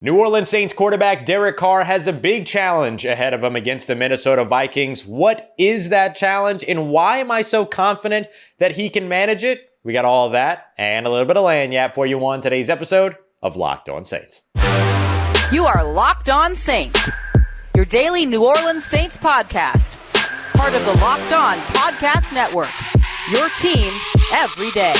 New Orleans Saints quarterback Derek Carr has a big challenge ahead of him against the Minnesota Vikings. What is that challenge, and why am I so confident that he can manage it? We got all of that and a little bit of lagniappe for you on today's episode of Locked On Saints. You are Locked On Saints, your daily New Orleans Saints podcast. Part of the Locked On Podcast Network, your team every day.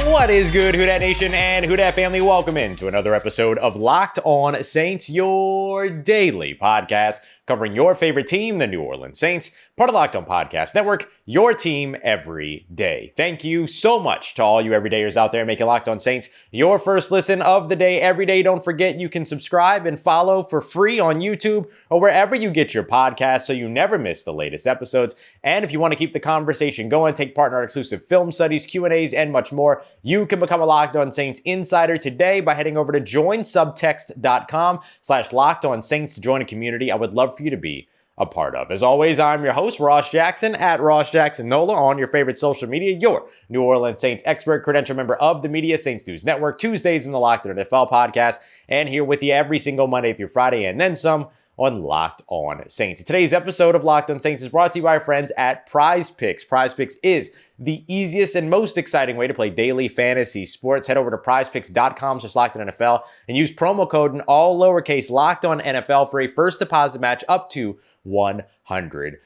What is good, Who Dat Nation and Who Dat family? Welcome into another episode of Locked On Saints, your daily podcast covering your favorite team, the New Orleans Saints, part of Locked On Podcast Network, your team every day. Thank you so much to all you everydayers out there making Locked On Saints your first listen of the day every day. Don't forget you can subscribe and follow for free on YouTube or wherever you get your podcasts so you never miss the latest episodes. And if you want to keep the conversation going, take part in our exclusive film studies, Q&As, and much more, you can become a Locked On Saints insider today by heading over to joinsubtext.com/LockedOnSaints to join a community I would love for you to be a part of. As always, I'm your host, Ross Jackson, at Ross Jackson Nola on your favorite social media, your New Orleans Saints expert, credential member of the Media Saints News Network, Tuesdays in the Locked On NFL podcast, and here with you every single Monday through Friday, and then some on Locked On Saints. Today's episode of Locked On Saints is brought to you by our friends at Prize Picks. Prize Picks is the easiest and most exciting way to play daily fantasy sports. Head over to prizepicks.com/LockedOnNFL and use promo code in all lowercase LockedOnNFL for a first deposit match up to $100.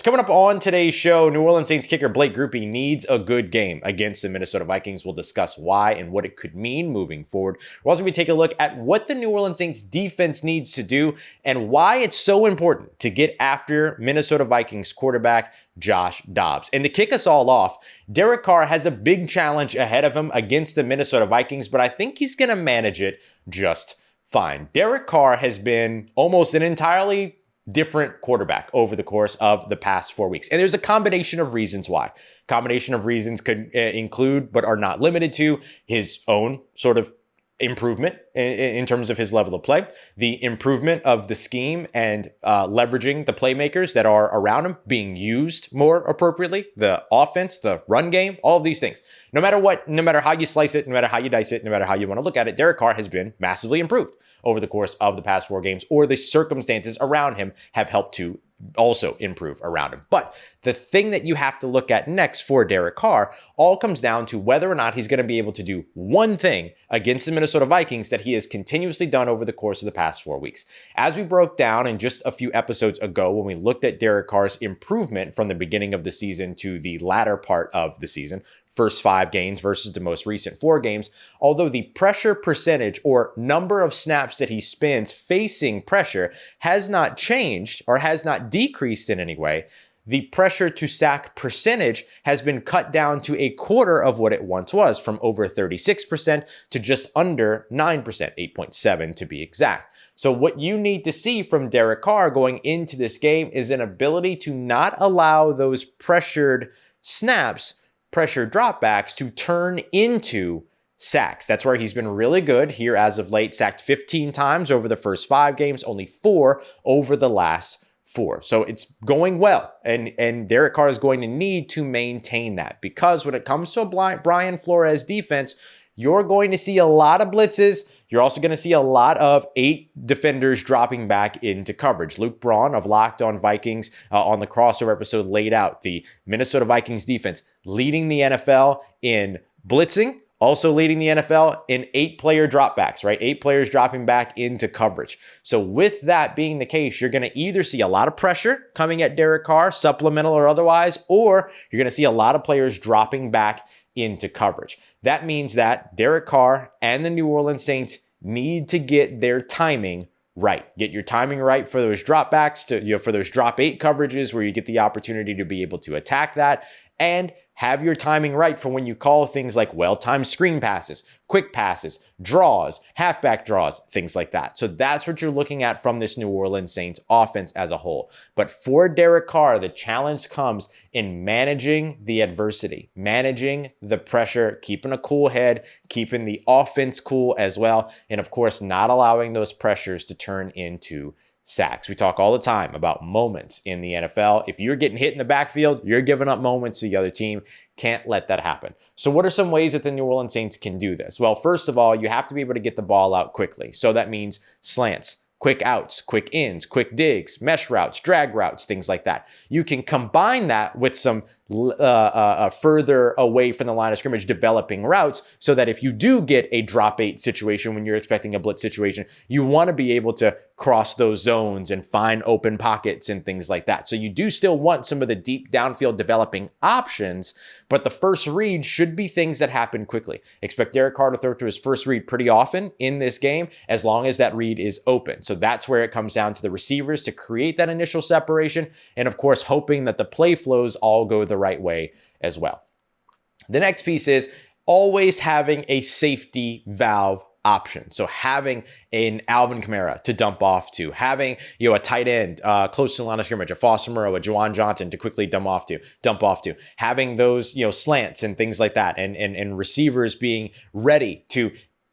Coming up on today's show, New Orleans Saints kicker Blake Grupe needs a good game against the Minnesota Vikings. We'll discuss why and what it could mean moving forward. We're also going to take a look at what the New Orleans Saints defense needs to do and why it's so important to get after Minnesota Vikings quarterback Josh Dobbs. And to kick us all off, Derek Carr has a big challenge ahead of him against the Minnesota Vikings, but I think he's going to manage it just fine. Derek Carr has been almost an entirely different quarterback over the course of the past 4 weeks. And there's a combination of reasons why. Combination of reasons could include, but are not limited to, his own sort of improvement in terms of his level of play, the improvement of the scheme and leveraging the playmakers that are around him, being used more appropriately, the offense, the run game, all of these things. No matter what, no matter how you slice it, no matter how you dice it, no matter how you want to look at it, Derek Carr has been massively improved over the course of the past 4 games, or the circumstances around him have helped to also improve around him. But the thing that you have to look at next for Derek Carr all comes down to whether or not he's going to be able to do one thing against the Minnesota Vikings that he has continuously done over the course of the past 4 weeks. As we broke down in just a few episodes ago when we looked at Derek Carr's improvement from the beginning of the season to the latter part of the season, first 5 games versus the most recent 4 games, although the pressure percentage or number of snaps that he spends facing pressure has not changed or has not decreased in any way, the pressure to sack percentage has been cut down to a quarter of what it once was, from over 36% to just under 9%, 8.7 to be exact. So what you need to see from Derek Carr going into this game is an ability to not allow those pressured snaps, pressure dropbacks, to turn into sacks. That's where he's been really good here as of late. Sacked 15 times over the first 5 games, only 4 over the last 4. So it's going well. And Derek Carr is going to need to maintain that, because when it comes to a Brain Flores defense, you're going to see a lot of blitzes. You're also going to see a lot of 8 defenders dropping back into coverage. Luke Braun of Locked On Vikings on the crossover episode laid out the Minnesota Vikings defense leading the NFL in blitzing, also leading the NFL in 8-player dropbacks, right? 8 players dropping back into coverage. So with that being the case, you're going to either see a lot of pressure coming at Derek Carr, supplemental or otherwise, or you're going to see a lot of players dropping back into coverage. That means that Derek Carr and the New Orleans Saints need to get their timing right. Get your timing right for those dropbacks, for those drop 8 coverages where you get the opportunity to be able to attack that, and have your timing right for when you call things like well-timed screen passes, quick passes, draws, halfback draws, things like that. So that's what you're looking at from this New Orleans Saints offense as a whole. But for Derek Carr, the challenge comes in managing the adversity, managing the pressure, keeping a cool head, keeping the offense cool as well, and of course, not allowing those pressures to turn into sacks. We talk all the time about moments in the NFL. If you're getting hit in the backfield, you're giving up moments to the other team. Can't let that happen. So what are some ways that the New Orleans Saints can do this? Well, first of all, you have to be able to get the ball out quickly. So that means slants, quick outs, quick ins, quick digs, mesh routes, drag routes, things like that. You can combine that with some further away from the line of scrimmage developing routes so that if you do get a drop 8 situation when you're expecting a blitz situation, you want to be able to cross those zones and find open pockets and things like that. So you do still want some of the deep downfield developing options, but the first read should be things that happen quickly. Expect Derek Carr to throw to his first read pretty often in this game, as long as that read is open. So that's where it comes down to the receivers to create that initial separation, and of course, hoping that the play flows all go the right way as well. The next piece is always having a safety valve option. So having an Alvin Kamara to dump off to, having a tight end close to the line of scrimmage, a Foster Moreau, a Juwan Johnson to quickly dump off to, having those slants and things like that, and receivers being ready to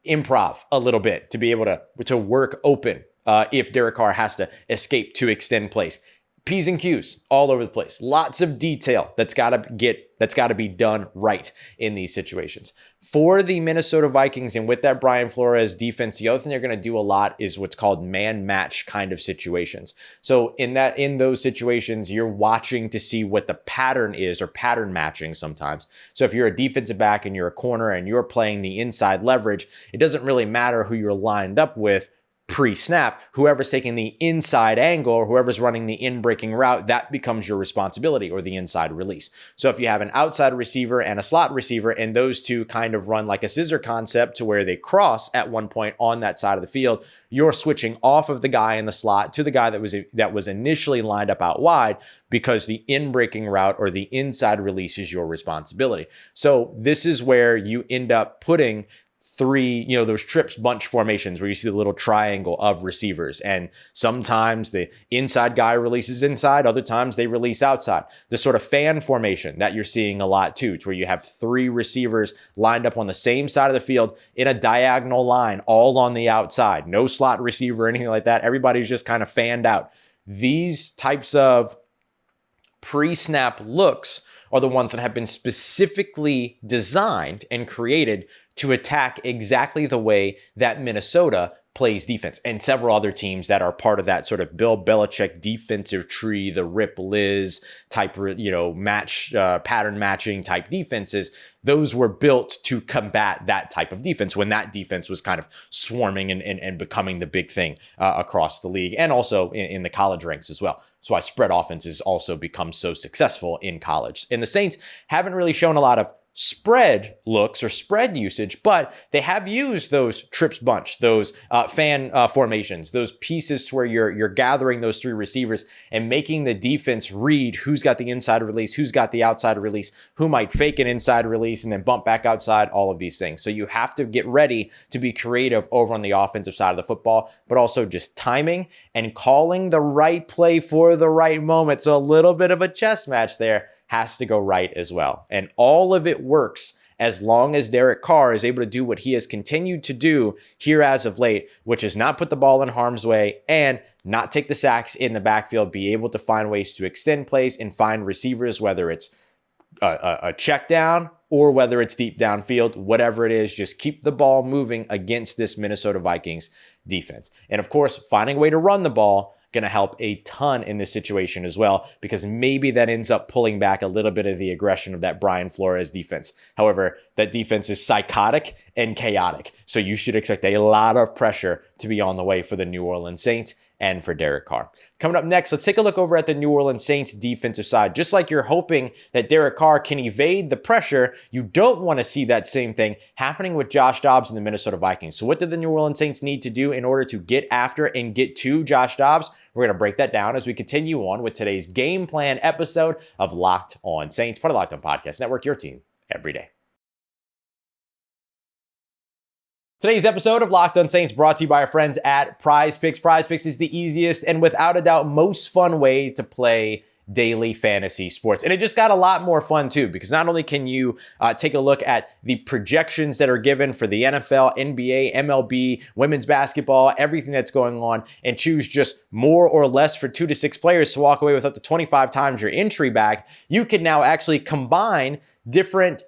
improv a little bit to be able to work open if Derek Carr has to escape to extend plays. P's and Q's all over the place. Lots of detail that's got to be done right in these situations. For the Minnesota Vikings and with that Brian Flores defense, the other thing they're going to do a lot is what's called man match kind of situations. So in those situations, you're watching to see what the pattern is, or pattern matching sometimes. So if you're a defensive back and you're a corner and you're playing the inside leverage, it doesn't really matter who you're lined up with pre-snap. Whoever's taking the inside angle or whoever's running the in-breaking route, that becomes your responsibility, or the inside release. So if you have an outside receiver and a slot receiver, and those two kind of run like a scissor concept to where they cross at one point on that side of the field, you're switching off of the guy in the slot to the guy that was initially lined up out wide, because the in-breaking route or the inside release is your responsibility. So this is where you end up putting those trips bunch formations where you see the little triangle of receivers. And sometimes the inside guy releases inside, other times they release outside. The sort of fan formation that you're seeing a lot too, to where you have 3 receivers lined up on the same side of the field in a diagonal line, all on the outside. No slot receiver or anything like that. Everybody's just kind of fanned out. These types of pre-snap looks are the ones that have been specifically designed and created to attack exactly the way that Minnesota plays defense, and several other teams that are part of that sort of Bill Belichick defensive tree, the Rip Liz type, pattern matching type defenses. Those were built to combat that type of defense when that defense was kind of swarming and becoming the big thing across the league, and also in the college ranks as well. That's why spread offenses also become so successful in college. And the Saints haven't really shown a lot of spread looks or spread usage, but they have used those trips bunch, those fan formations, those pieces to where you're gathering those 3 receivers and making the defense read who's got the inside release, who's got the outside release, who might fake an inside release and then bump back outside, all of these things. So you have to get ready to be creative over on the offensive side of the football, but also just timing and calling the right play for the right moment. So a little bit of a chess match there has to go right as well. And all of it works as long as Derek Carr is able to do what he has continued to do here as of late, which is not put the ball in harm's way and not take the sacks in the backfield, be able to find ways to extend plays and find receivers, whether it's a check down or whether it's deep downfield, whatever it is, just keep the ball moving against this Minnesota Vikings defense. And of course, finding a way to run the ball going to help a ton in this situation as well, because maybe that ends up pulling back a little bit of the aggression of that Brian Flores defense. However, that defense is psychotic and chaotic, so you should expect a lot of pressure to be on the way for the New Orleans Saints and for Derek Carr. Coming up next, let's take a look over at the New Orleans Saints defensive side. Just like you're hoping that Derek Carr can evade the pressure, you don't want to see that same thing happening with Josh Dobbs and the Minnesota Vikings. So what did the New Orleans Saints need to do in order to get after and get to Josh Dobbs? We're going to break that down as we continue on with today's game plan episode of Locked On Saints, part of Locked On Podcast Network, your team every day. Today's episode of Locked On Saints brought to you by our friends at Prize Picks. Prize Picks is the easiest and without a doubt most fun way to play daily fantasy sports. And it just got a lot more fun too, because not only can you take a look at the projections that are given for the NFL, NBA, MLB, women's basketball, everything that's going on, and choose just more or less for 2 to 6 players to walk away with up to 25 times your entry back, you can now actually combine different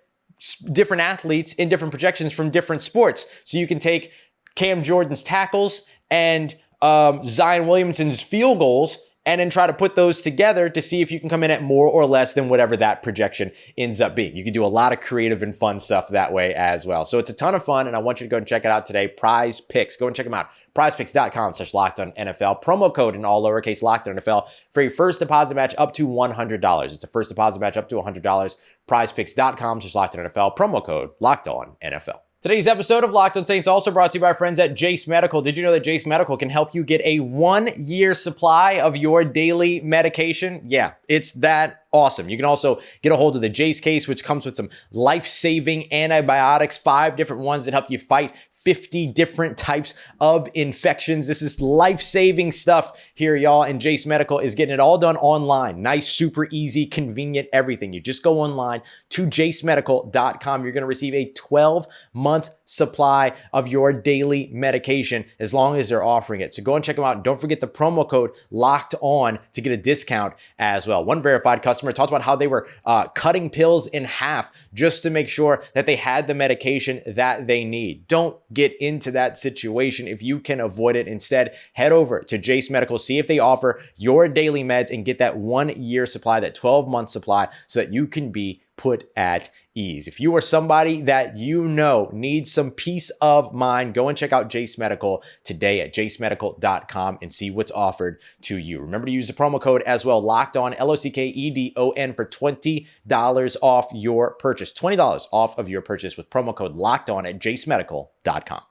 athletes in different projections from different sports. So you can take Cam Jordan's tackles and Zion Williamson's field goals and then try to put those together to see if you can come in at more or less than whatever that projection ends up being. You can do a lot of creative and fun stuff that way as well. So it's a ton of fun, and I want you to go and check it out today. Prize Picks. Go and check them out. prizepicks.com/LockedOnNFL. Promo code in all lowercase LockedOnNFL for your first deposit match up to $100. It's a first deposit match up to $100. prizepicks.com/LockedOnNFL. Promo code LockedOnNFL. Today's episode of Locked On Saints also brought to you by our friends at Jase Medical. Did you know that Jase Medical can help you get a 1-year supply of your daily medication? Yeah, it's that awesome. You can also get a hold of the Jase case, which comes with some life-saving antibiotics, 5 different ones that help you fight 50 different types of infections. This is life-saving stuff here, y'all. And Jase Medical is getting it all done online. Nice, super easy, convenient, everything. You just go online to jasemedical.com. You're going to receive a 12-month supply of your daily medication as long as they're offering it. So go and check them out. And don't forget the promo code Locked On to get a discount as well. One verified customer talked about how they were cutting pills in half just to make sure that they had the medication that they need. Don't get into that situation if you can avoid it. Instead, head over to Jase Medical, see if they offer your daily meds, and get that 1-year supply, that 12-month supply, so that you can be put at ease. If you are somebody that you know needs some peace of mind, go and check out Jase Medical today at jasemedical.com and see what's offered to you. Remember to use the promo code as well, Locked On, LOCKEDON, for $20 off your purchase. $20 off of your purchase with promo code Locked On at jasemedical.com.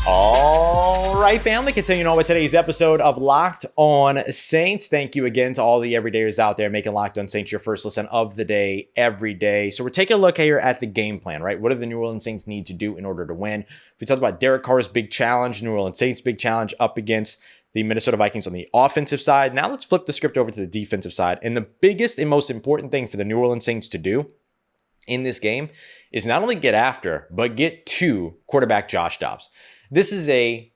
All right, family, continuing on with today's episode of Locked On Saints. Thank you again to all the everydayers out there making Locked On Saints your first listen of the day every day. So we're taking a look here at the game plan, right? What do the New Orleans Saints need to do in order to win? We talked about Derek Carr's big challenge, New Orleans Saints' big challenge up against the Minnesota Vikings on the offensive side. Now let's flip the script over to the defensive side. And the biggest and most important thing for the New Orleans Saints to do in this game is not only get after, but get to quarterback Josh Dobbs. This is a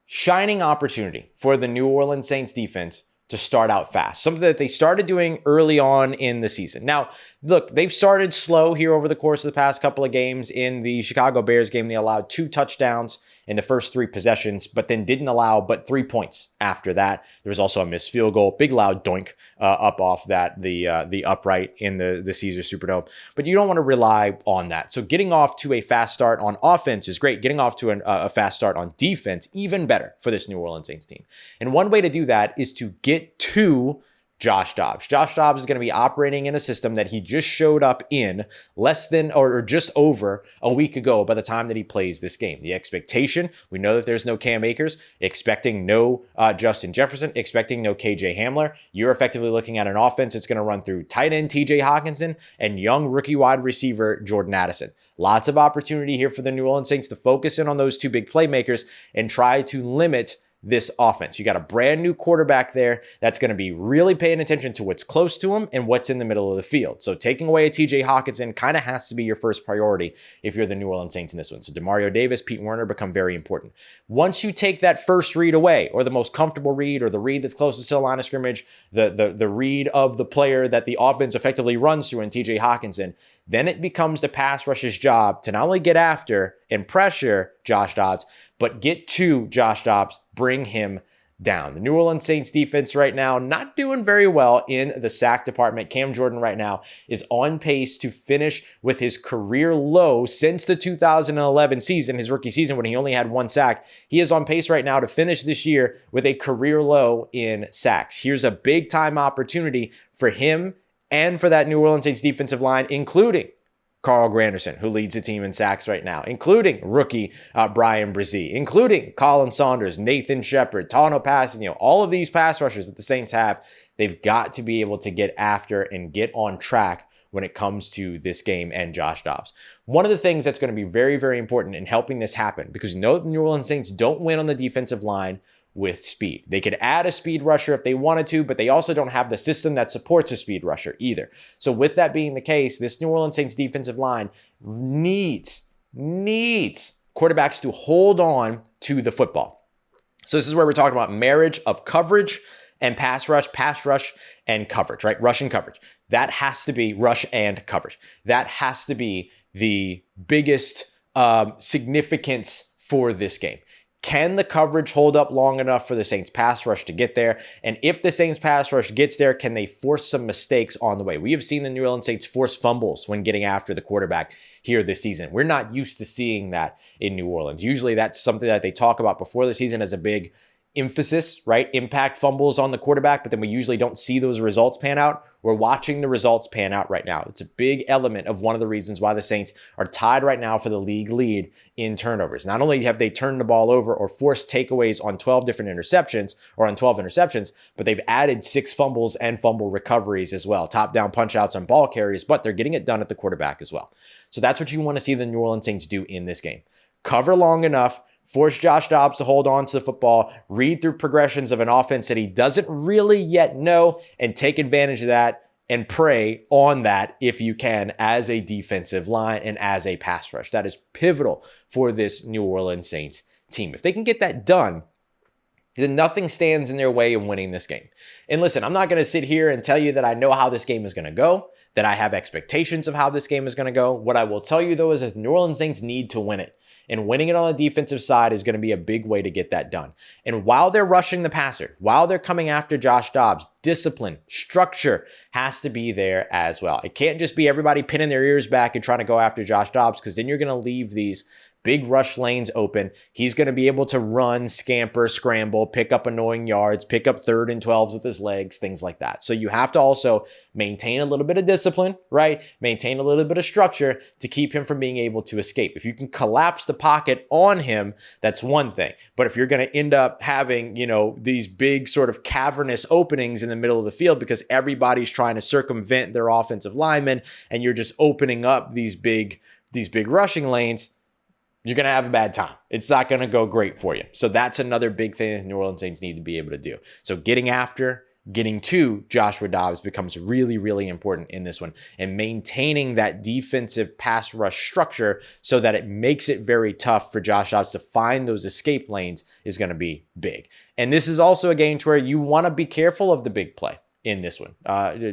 shining opportunity for the New Orleans Saints defense to start out fast, something that they started doing early on in the season. Now, look, they've started slow here over the course of the past couple of games. In the Chicago Bears game, they allowed 2 touchdowns in the first 3 possessions, but then didn't allow but 3 points after that. There was also a missed field goal, big loud doink up off that, the upright in the Caesars Superdome. But you don't want to rely on that. So getting off to a fast start on offense is great. Getting off to a fast start on defense, even better for this New Orleans Saints team. And one way to do that is to get to Josh Dobbs. Josh Dobbs is going to be operating in a system that he just showed up in less than or just over a week ago by the time that he plays this game. The expectation, we know that there's no Cam Akers, expecting no Justin Jefferson, expecting no KJ Hamler. You're effectively looking at an offense that's going to run through tight end TJ Hockenson and young rookie wide receiver Jordan Addison. Lots of opportunity here for the New Orleans Saints to focus in on those 2 big playmakers and try to limit this offense. You got a brand new quarterback there that's going to be really paying attention to what's close to him and what's in the middle of the field. So taking away a TJ Hockenson kind of has to be your first priority if you're the New Orleans Saints in this one. So Demario Davis, Pete Werner become very important. Once you take that first read away, or the most comfortable read, or the read that's closest to the line of scrimmage, the read of the player that the offense effectively runs through in TJ Hockenson, then it becomes the pass rush's job to not only get after and pressure Josh Dobbs, but get to Josh Dobbs, bring him down. The New Orleans Saints defense right now not doing very well in the sack department. Cam Jordan right now is on pace to finish with his career low since the 2011 season, his rookie season when he only had 1 sack. He is on pace right now to finish this year with a career low in sacks. Here's a big time opportunity for him and for that New Orleans Saints defensive line, including Carl Granderson, who leads the team in sacks right now, including rookie Brian Brzee, including Colin Saunders, Nathan Shepard, Tano Passon, all of these pass rushers that the Saints have. They've got to be able to get after and get on track when it comes to this game and Josh Dobbs. One of the things that's going to be very, very important in helping this happen, because you know the New Orleans Saints don't win on the defensive line with speed. They could add a speed rusher if they wanted to, but they also don't have the system that supports a speed rusher either. So with that being the case, this New Orleans Saints defensive line needs quarterbacks to hold on to the football. So this is where we're talking about marriage of coverage and pass rush and coverage, right? Rush and coverage. That has to be rush and coverage. That has to be the biggest significance for this game. Can the coverage hold up long enough for the Saints pass rush to get there? And if the Saints pass rush gets there, can they force some mistakes on the way? We have seen the New Orleans Saints force fumbles when getting after the quarterback here this season. We're not used to seeing that in New Orleans. Usually that's something that they talk about before the season as a big emphasis, right? Impact fumbles on the quarterback, but then we usually don't see those results pan out. We're watching the results pan out right now. It's a big element of one of the reasons why the Saints are tied right now for the league lead in turnovers. Not only have they turned the ball over or forced takeaways on 12 interceptions, but they've added 6 fumbles and fumble recoveries as well. Top down punch outs on ball carriers, but they're getting it done at the quarterback as well. So that's what you want to see the New Orleans Saints do in this game. Cover long enough, force Josh Dobbs to hold on to the football, read through progressions of an offense that he doesn't really yet know, and take advantage of that and prey on that if you can as a defensive line and as a pass rush. That is pivotal for this New Orleans Saints team. If they can get that done, then nothing stands in their way of winning this game. And listen, I'm not going to sit here and tell you that I know how this game is going to go, that I have expectations of how this game is going to go. What I will tell you, though, is that the New Orleans Saints need to win it. And winning it on the defensive side is going to be a big way to get that done. And while they're rushing the passer, while they're coming after Josh Dobbs, discipline, structure has to be there as well. It can't just be everybody pinning their ears back and trying to go after Josh Dobbs, because then you're going to leave these big rush lanes open. He's going to be able to run, scamper, scramble, pick up annoying yards, pick up 3rd and 12s with his legs, things like that. So you have to also maintain a little bit of discipline, right? Maintain a little bit of structure to keep him from being able to escape. If you can collapse the pocket on him, that's one thing. But if you're going to end up having, these big sort of cavernous openings in the middle of the field because everybody's trying to circumvent their offensive linemen, and you're just opening up these big rushing lanes, you're going to have a bad time. It's not going to go great for you. So that's another big thing that the New Orleans Saints need to be able to do. So getting to Joshua Dobbs becomes really, really important in this one, and maintaining that defensive pass rush structure so that it makes it very tough for Josh Dobbs to find those escape lanes is going to be big. And this is also a game to where you want to be careful of the big play in this one.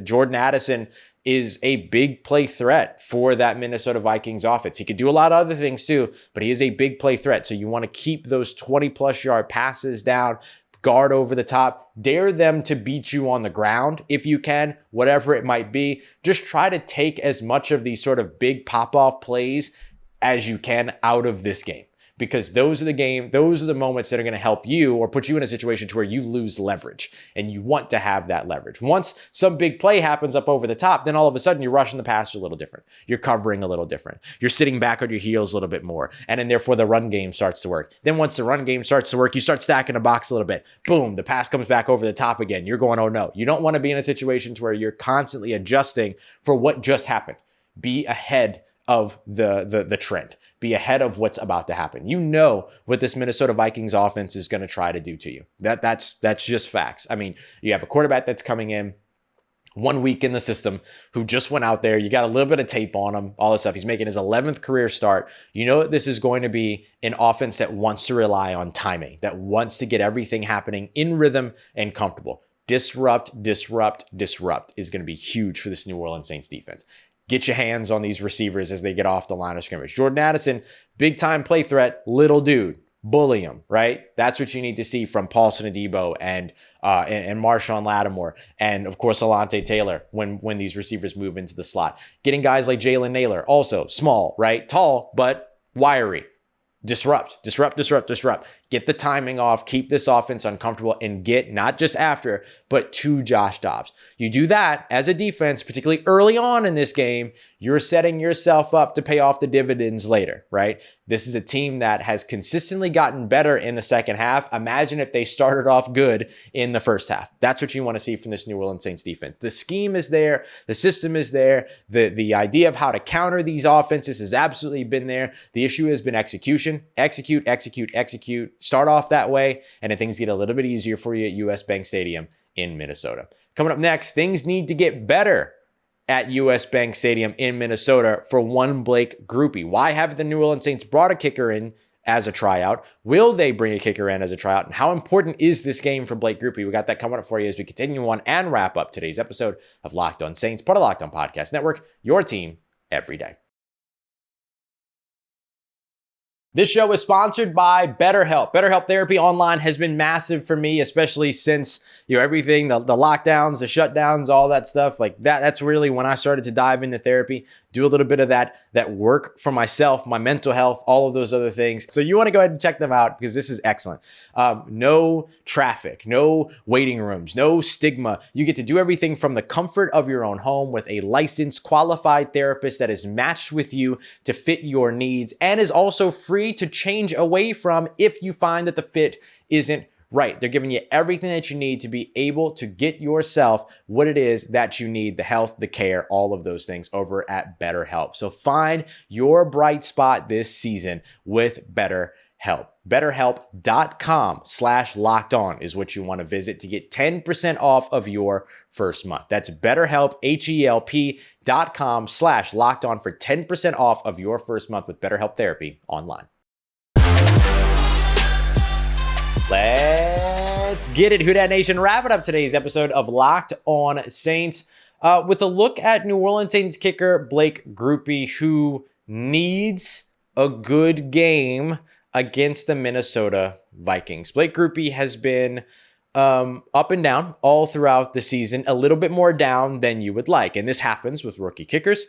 Jordan Addison is a big play threat for that Minnesota Vikings offense. He could do a lot of other things too, but he is a big play threat. So you want to keep those 20+ yard passes down, guard over the top, dare them to beat you on the ground if you can, whatever it might be. Just try to take as much of these sort of big pop-off plays as you can out of this game, because those are the moments that are going to help you or put you in a situation to where you lose leverage, and you want to have that leverage. Once some big play happens up over the top, then all of a sudden you're rushing the passer a little different. You're covering a little different. You're sitting back on your heels a little bit more. And then therefore the run game starts to work. Then once the run game starts to work, you start stacking the box a little bit. Boom, the pass comes back over the top again. You're going, oh no. You don't want to be in a situation to where you're constantly adjusting for what just happened. Be ahead of the trend. Be ahead of what's about to happen. You know what this Minnesota Vikings offense is going to try to do to you. That's just facts. I mean, you have a quarterback that's coming in 1 week in the system who just went out there. You got a little bit of tape on him, all this stuff. He's making his 11th career start. You know that this is going to be an offense that wants to rely on timing, that wants to get everything happening in rhythm and comfortable. Disrupt is going to be huge for this New Orleans Saints defense. Get your hands on these receivers as they get off the line of scrimmage. Jordan Addison, big time play threat, little dude, bully him, right? That's what you need to see from Paulson, Adebo, and Marshon, Lattimore, and of course Alontae Taylor when these receivers move into the slot. Getting guys like Jalen Nailor, also small, right? Tall, but wiry. Disrupt. Get the timing off, keep this offense uncomfortable, and get not just after, but to Josh Dobbs. You do that as a defense, particularly early on in this game, you're setting yourself up to pay off the dividends later, right? This is a team that has consistently gotten better in the second half. Imagine if they started off good in the first half. That's what you want to see from this New Orleans Saints defense. The scheme is there. The system is there. The idea of how to counter these offenses has absolutely been there. The issue has been execution. Execute Start off that way, and then things get a little bit easier for you at US Bank Stadium in Minnesota. Coming up next, things need to get better at US Bank Stadium in Minnesota for one Blake Grupe. Why have the New Orleans Saints brought a kicker in as a tryout? Will they bring a kicker in as a tryout? And how important is this game for Blake Grupe? We got that coming up for you as we continue on and wrap up today's episode of Locked On Saints, part of Locked On Podcast Network, your team every day. This show is sponsored by BetterHelp. BetterHelp Therapy Online has been massive for me, especially since, everything, the lockdowns, the shutdowns, all that stuff like that. That's really when I started to dive into therapy, do a little bit of that work for myself, my mental health, all of those other things. So you want to go ahead and check them out because this is excellent. No traffic, no waiting rooms, no stigma. You get to do everything from the comfort of your own home with a licensed, qualified therapist that is matched with you to fit your needs and is also free to change away from if you find that the fit isn't right. They're giving you everything that you need to be able to get yourself what it is that you need, the health, the care, all of those things over at BetterHelp. So find your bright spot this season with BetterHelp. BetterHelp.com/lockedon is what you want to visit to get 10% off of your first month. That's BetterHelp, HELP.com/lockedon for 10% off of your first month with BetterHelp Therapy online. Let's get it, Who Dat Nation. Wrapping up today's episode of Locked On Saints with a look at New Orleans Saints kicker Blake Grupe, who needs a good game against the Minnesota Vikings. Blake Grupe has been up and down all throughout the season, a little bit more down than you would like. And this happens with rookie kickers.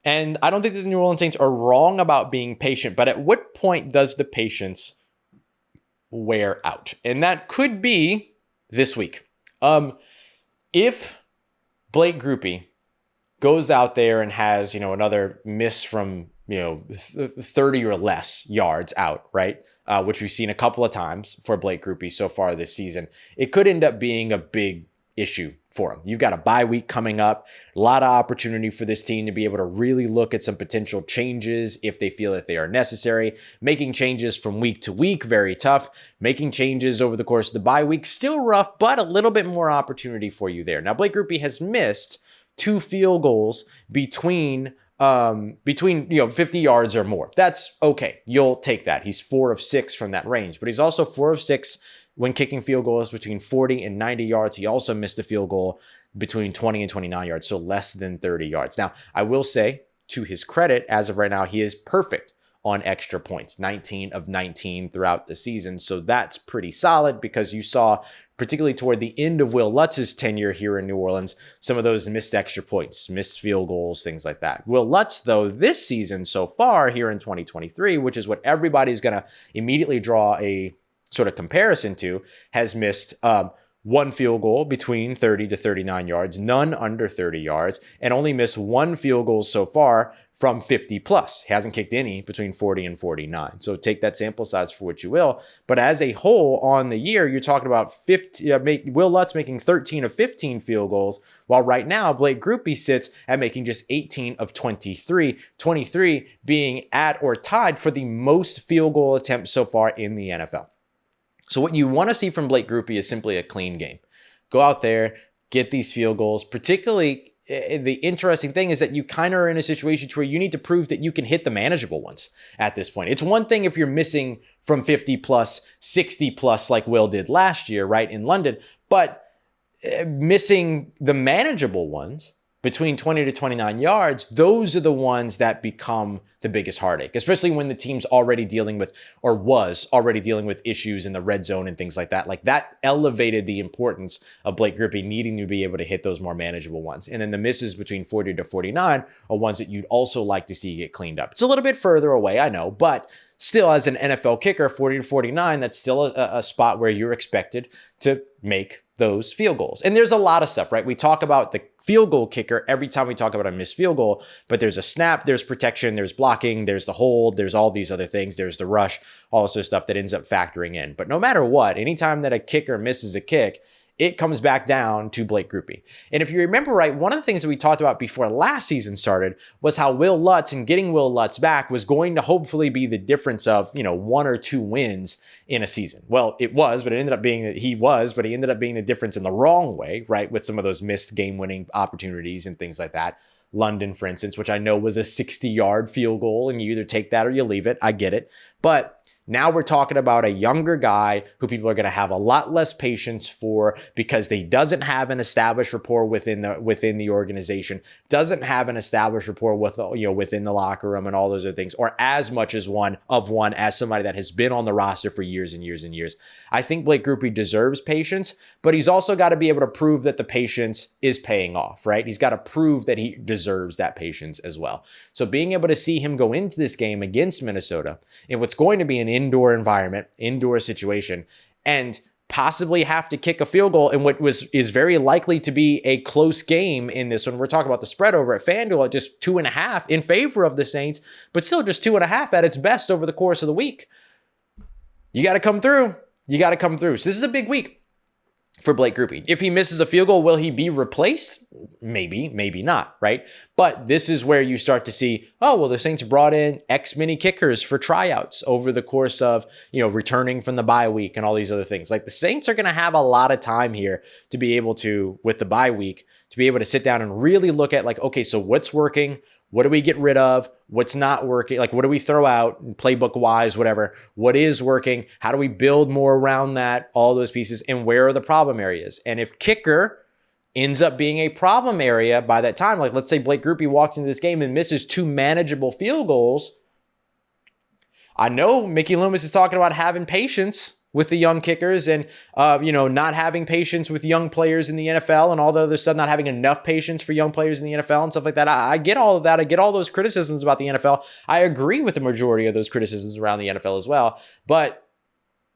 And I don't think that the New Orleans Saints are wrong about being patient, but at what point does the patience wear out? And that could be this week. If Blake Grupe goes out there and has, another miss from, 30 or less yards out, right? Which we've seen a couple of times for Blake Grupe so far this season, it could end up being a big issue for him. You've got a bye week coming up, a lot of opportunity for this team to be able to really look at some potential changes if they feel that they are necessary. Making changes from week to week, very tough. Making changes over the course of the bye week, still rough, but a little bit more opportunity for you there. Now, Blake Grupe has missed 2 field goals between 50 yards or more. That's okay. You'll take that. He's 4 of 6 from that range, but he's also 4 of 6 when kicking field goals between 40 and 90 yards. He also missed a field goal between 20 and 29 yards, so less than 30 yards. Now, I will say, to his credit, as of right now, he is perfect on extra points, 19 of 19 throughout the season. So that's pretty solid because you saw, particularly toward the end of Will Lutz's tenure here in New Orleans, some of those missed extra points, missed field goals, things like that. Will Lutz, though, this season so far here in 2023, which is what everybody's going to immediately draw a sort of comparison to, has missed 1 field goal between 30 to 39 yards, none under 30 yards, and only missed 1 field goal so far from 50 plus. He hasn't kicked any between 40 and 49. So take that sample size for what you will. But as a whole on the year, you're talking about Will Lutz making 13 of 15 field goals, while right now Blake Grupe sits at making just 18 of 23, 23 being at or tied for the most field goal attempts so far in the NFL. So what you want to see from Blake Grupe is simply a clean game. Go out there, get these field goals. Particularly, the interesting thing is that you kind of are in a situation where you need to prove that you can hit the manageable ones at this point. It's one thing if you're missing from 50 plus, 60 plus like Will did last year, right, in London, but missing the manageable ones between 20 to 29 yards, those are the ones that become the biggest heartache, especially when the team's already dealing with, or was already dealing with, issues in the red zone and things like that. Like, that elevated the importance of Blake Grupe needing to be able to hit those more manageable ones. And then the misses between 40 to 49 are ones that you'd also like to see get cleaned up. It's a little bit further away, I know, but still, as an NFL kicker, 40 to 49, that's still a spot where you're expected to make those field goals. And there's a lot of stuff, right? We talk about the field goal kicker every time we talk about a missed field goal, but there's a snap, there's protection, there's blocking, there's the hold, there's all these other things, there's the rush, all this stuff that ends up factoring in. But no matter what, anytime that a kicker misses a kick, it comes back down to Blake Grupe. And if you remember right, one of the things that we talked about before last season started was how Will Lutz and getting Will Lutz back was going to hopefully be the difference of, 1 or 2 wins in a season. Well, it was, but it ended up being that he ended up being the difference in the wrong way, right? With some of those missed game-winning opportunities and things like that. London, for instance, which I know was a 60-yard field goal, and you either take that or you leave it. I get it. But now we're talking about a younger guy who people are going to have a lot less patience for because they doesn't have an established rapport within the organization, doesn't have an established rapport with within the locker room and all those other things, or as much as one as somebody that has been on the roster for years and years and years. I think Blake Grupe deserves patience, but he's also got to be able to prove that the patience is paying off, right? He's got to prove that he deserves that patience as well. So being able to see him go into this game against Minnesota in what's going to be an indoor environment, indoor situation, and possibly have to kick a field goal in what is very likely to be a close game in this one. We're talking about the spread over at FanDuel at just 2.5 in favor of the Saints, but still just 2.5 at its best over the course of the week. You got to come through. You got to come through. So this is a big week for Blake Grupe. If he misses a field goal, will he be replaced? Maybe, maybe not, right? But this is where you start to see, oh, well, the Saints brought in X many kickers for tryouts over the course of, returning from the bye week and all these other things. Like the Saints are going to have a lot of time here to be able to, with the bye week, to be able to sit down and really look at okay, so what's working? What do we get rid of? What's not working? What do we throw out playbook wise, whatever? What is working? How do we build more around that? All those pieces, and where are the problem areas? And if kicker ends up being a problem area by that time, let's say Blake Grupe walks into this game and misses 2 manageable field goals. I know Mickey Loomis is talking about having patience with the young kickers and, not having patience with young players in the NFL and all the other stuff, not having enough patience for young players in the NFL and stuff like that. I get all of that. I get all those criticisms about the NFL. I agree with the majority of those criticisms around the NFL as well, but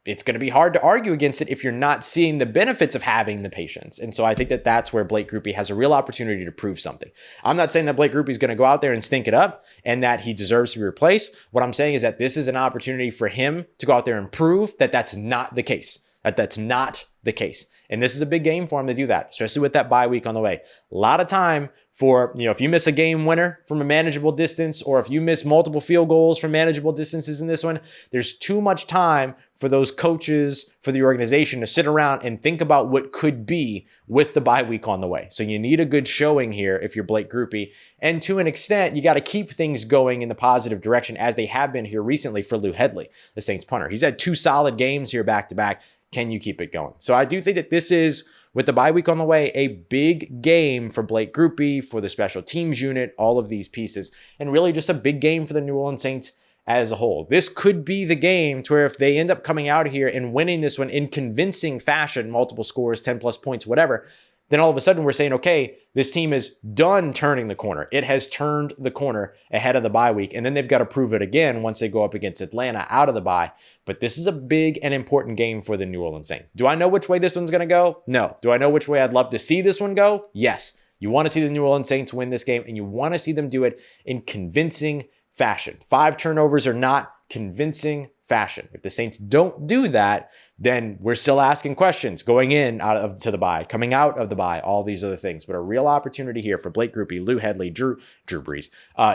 it's going to be hard to argue against it if you're not seeing the benefits of having the patience. And so I think that that's where Blake Grupe has a real opportunity to prove something. I'm not saying that Blake Grupe is going to go out there and stink it up and that he deserves to be replaced. What I'm saying is that this is an opportunity for him to go out there and prove that that's not the case, that's not the case. And this is a big game for him to do that, especially with that bye week on the way. A lot of time for, if you miss a game winner from a manageable distance, or if you miss multiple field goals from manageable distances in this one, there's too much time for those coaches, for the organization to sit around and think about what could be with the bye week on the way. So you need a good showing here if you're Blake Grupe. And to an extent, you got to keep things going in the positive direction as they have been here recently for Lou Hedley, the Saints punter. He's had 2 solid games here back-to-back. Can you keep it going? So I do think that this is, with the bye week on the way, a big game for Blake Grupe, for the special teams unit, all of these pieces, and really just a big game for the New Orleans Saints as a whole. This could be the game to where if they end up coming out here and winning this one in convincing fashion, multiple scores, 10 plus points, whatever, then all of a sudden we're saying, okay, this team is done turning the corner. It has turned the corner ahead of the bye week, and then they've got to prove it again once they go up against Atlanta out of the bye. But this is a big and important game for the New Orleans Saints. Do I know which way this one's going to go? No. Do I know which way I'd love to see this one go? Yes. You want to see the New Orleans Saints win this game, and you want to see them do it in convincing fashion. 5 turnovers are not convincing fashion. If the Saints don't do that, then we're still asking questions going in to the bye, coming out of the bye, all these other things. But a real opportunity here for Blake Grupe, Lou Hedley, Drew Brees,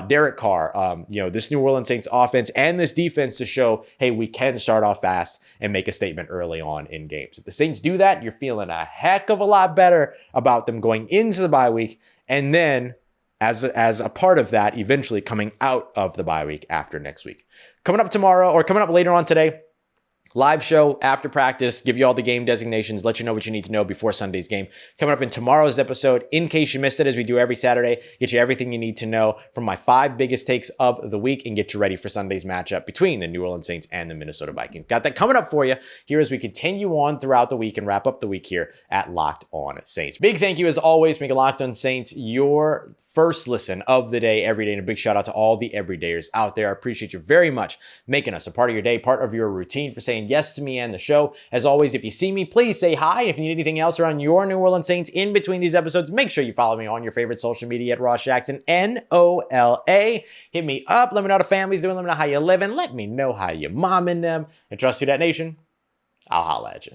Derek Carr, this New Orleans Saints offense and this defense to show, hey, we can start off fast and make a statement early on in games. If the Saints do that, you're feeling a heck of a lot better about them going into the bye week, and then as a part of that, eventually coming out of the bye week after next week. Coming up tomorrow, or coming up later on today, live show after practice, give you all the game designations, let you know what you need to know before Sunday's game. Coming up in tomorrow's episode, in case you missed it, as we do every Saturday, get you everything you need to know from my 5 biggest takes of the week and get you ready for Sunday's matchup between the New Orleans Saints and the Minnesota Vikings. Got that coming up for you here as we continue on throughout the week and wrap up the week here at Locked On Saints. Big thank you as always, making Locked On Saints your first listen of the day every day, and a big shout out to all the everydayers out there. I appreciate you very much making us a part of your day, part of your routine, for saying yes to me and the show. As always, if you see me, please say hi. If you need anything else around your New Orleans Saints in between these episodes, make sure you follow me on your favorite social media at Ross Jackson, NOLA. Hit me up. Let me know how the family's doing. Let me know how you're living. Let me know how you're momming them. And trust Who Dat Nation, I'll holla at you.